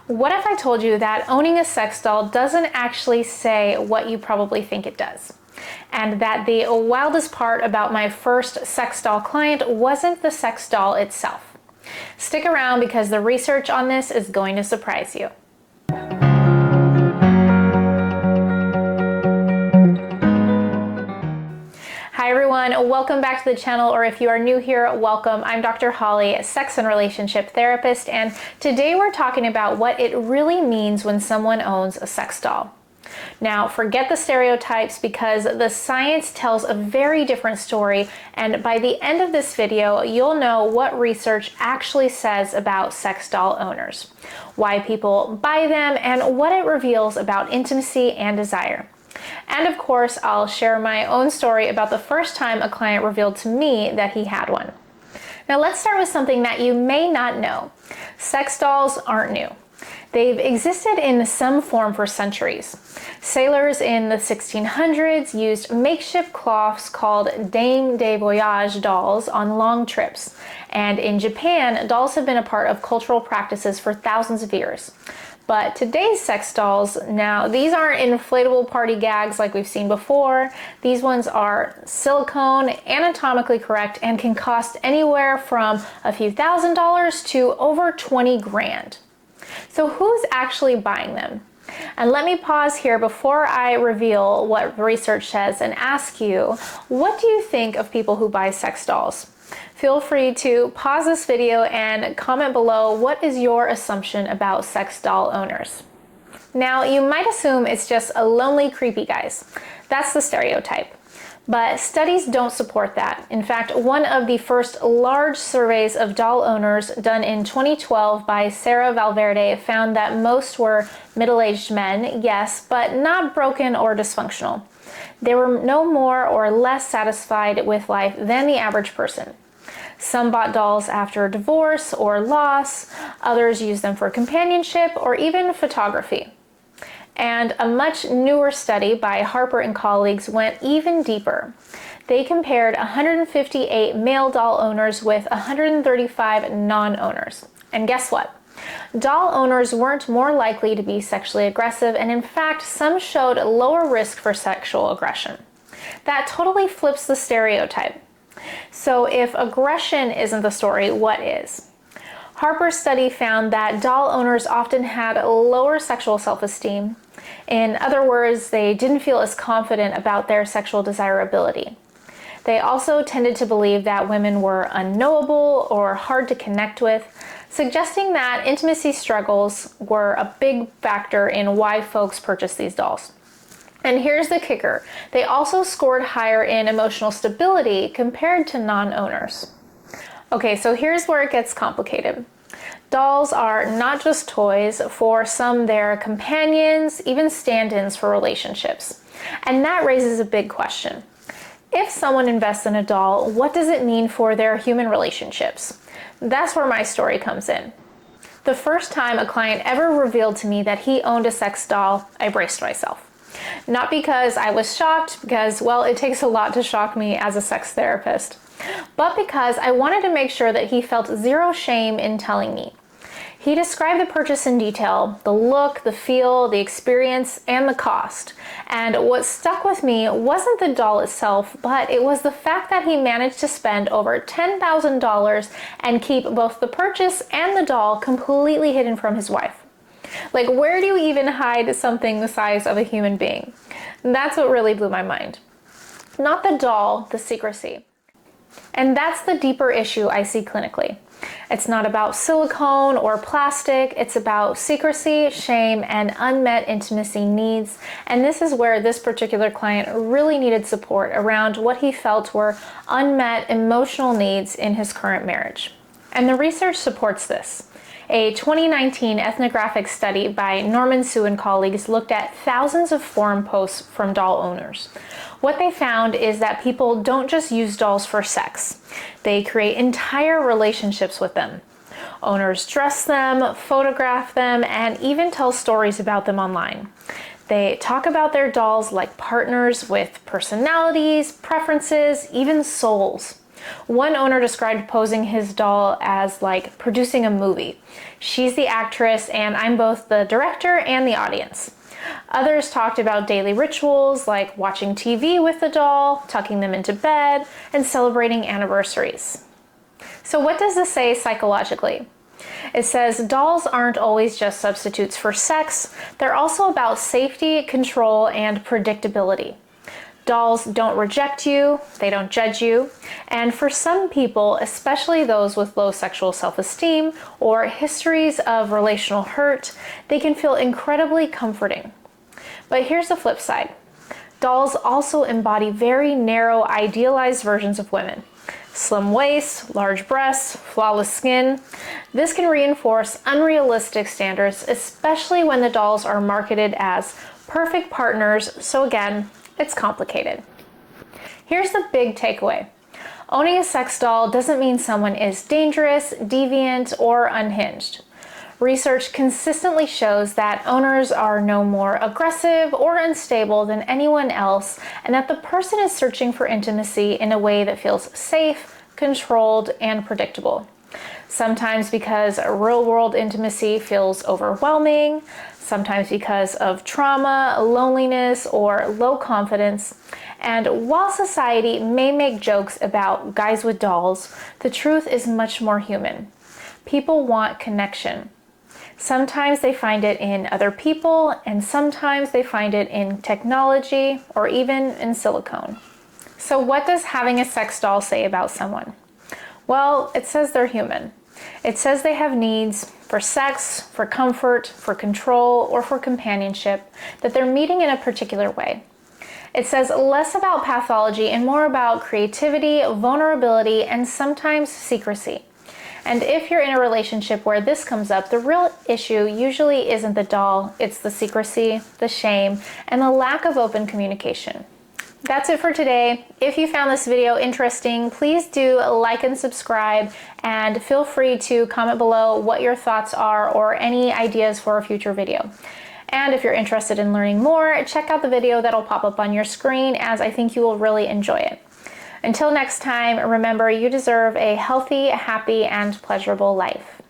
What if I told you that owning a sex doll doesn't actually say what you probably think it does? And that the wildest part about my first sex doll client wasn't the sex doll itself. Stick around because the research on this is going to surprise you. Hi everyone, welcome back to the channel, or if you are new here, welcome. I'm Dr. Holly, sex and relationship therapist, and today we're talking about what it really means when someone owns a sex doll. Now, forget the stereotypes because the science tells a very different story, and by the end of this video, you'll know what research actually says about sex doll owners, why people buy them, and what it reveals about intimacy and desire. And of course, I'll share my own story about the first time a client revealed to me that he had one. Now let's start with something that you may not know. Sex dolls aren't new. They've existed in some form for centuries. Sailors in the 1600s used makeshift cloths called Dame de Voyage dolls on long trips. And in Japan, dolls have been a part of cultural practices for thousands of years. But today's sex dolls, now these aren't inflatable party gags like we've seen before. These ones are silicone, anatomically correct, and can cost anywhere from a few $1,000s to over 20 grand. So who's actually buying them? And let me pause here before I reveal what research says and ask you, what do you think of people who buy sex dolls? Feel free to pause this video and comment below what is your assumption about sex doll owners. Now, you might assume it's just a lonely, creepy guys. That's the stereotype. But studies don't support that. In fact, one of the first large surveys of doll owners done in 2012 by Sarah Valverde found that most were middle-aged men, yes, but not broken or dysfunctional. They were no more or less satisfied with life than the average person. Some bought dolls after divorce or loss, others used them for companionship or even photography. And a much newer study by Harper and colleagues went even deeper. They compared 158 male doll owners with 135 non-owners. And guess what? Doll owners weren't more likely to be sexually aggressive, and in fact, some showed lower risk for sexual aggression. That totally flips the stereotype. So if aggression isn't the story, what is? Harper's study found that doll owners often had lower sexual self-esteem. In other words, they didn't feel as confident about their sexual desirability. They also tended to believe that women were unknowable or hard to connect with, suggesting that intimacy struggles were a big factor in why folks purchased these dolls. And here's the kicker. They also scored higher in emotional stability compared to non-owners. Okay, so here's where it gets complicated. Dolls are not just toys. For some, they're companions, even stand-ins for relationships. And that raises a big question. If someone invests in a doll, what does it mean for their human relationships? That's where my story comes in. The first time a client ever revealed to me that he owned a sex doll, I braced myself. Not because I was shocked, because, well, it takes a lot to shock me as a sex therapist, but because I wanted to make sure that he felt zero shame in telling me. He described the purchase in detail, the look, the feel, the experience, and the cost. And what stuck with me wasn't the doll itself, but it was the fact that he managed to spend over $10,000 and keep both the purchase and the doll completely hidden from his wife. Like, where do you even hide something the size of a human being? That's what really blew my mind. Not the doll, the secrecy. And that's the deeper issue I see clinically. It's not about silicone or plastic, it's about secrecy, shame, and unmet intimacy needs. And this is where this particular client really needed support around what he felt were unmet emotional needs in his current marriage. And the research supports this. A 2019 ethnographic study by Norman Sue and colleagues looked at thousands of forum posts from doll owners. What they found is that people don't just use dolls for sex. They create entire relationships with them. Owners dress them, photograph them, and even tell stories about them online. They talk about their dolls like partners with personalities, preferences, even souls. One owner described posing his doll as like producing a movie. She's the actress and I'm both the director and the audience. Others talked about daily rituals like watching TV with the doll, tucking them into bed, and celebrating anniversaries. So what does this say psychologically? It says dolls aren't always just substitutes for sex. They're also about safety, control, and predictability. Dolls don't reject you, they don't judge you, and for some people, especially those with low sexual self-esteem or histories of relational hurt, they can feel incredibly comforting. But here's the flip side. Dolls also embody very narrow, idealized versions of women. Slim waist, large breasts, flawless skin. This can reinforce unrealistic standards, especially when the dolls are marketed as perfect partners, so again, it's complicated. Here's the big takeaway. Owning a sex doll doesn't mean someone is dangerous, deviant, or unhinged. Research consistently shows that owners are no more aggressive or unstable than anyone else, and that the person is searching for intimacy in a way that feels safe, controlled, and predictable. Sometimes because real-world intimacy feels overwhelming, sometimes because of trauma, loneliness, or low confidence. And while society may make jokes about guys with dolls, the truth is much more human. People want connection. Sometimes they find it in other people, and sometimes they find it in technology or even in silicone. So what does having a sex doll say about someone? Well, it says they're human. It says they have needs for sex, for comfort, for control, or for companionship that they're meeting in a particular way. It says less about pathology and more about creativity, vulnerability, and sometimes secrecy. And if you're in a relationship where this comes up, the real issue usually isn't the doll, it's the secrecy, the shame, and the lack of open communication. That's it for today. If you found this video interesting, please do like and subscribe, and feel free to comment below what your thoughts are or any ideas for a future video. And if you're interested in learning more, check out the video that'll pop up on your screen, as I think you will really enjoy it. Until next time, remember, you deserve a healthy, happy, and pleasurable life.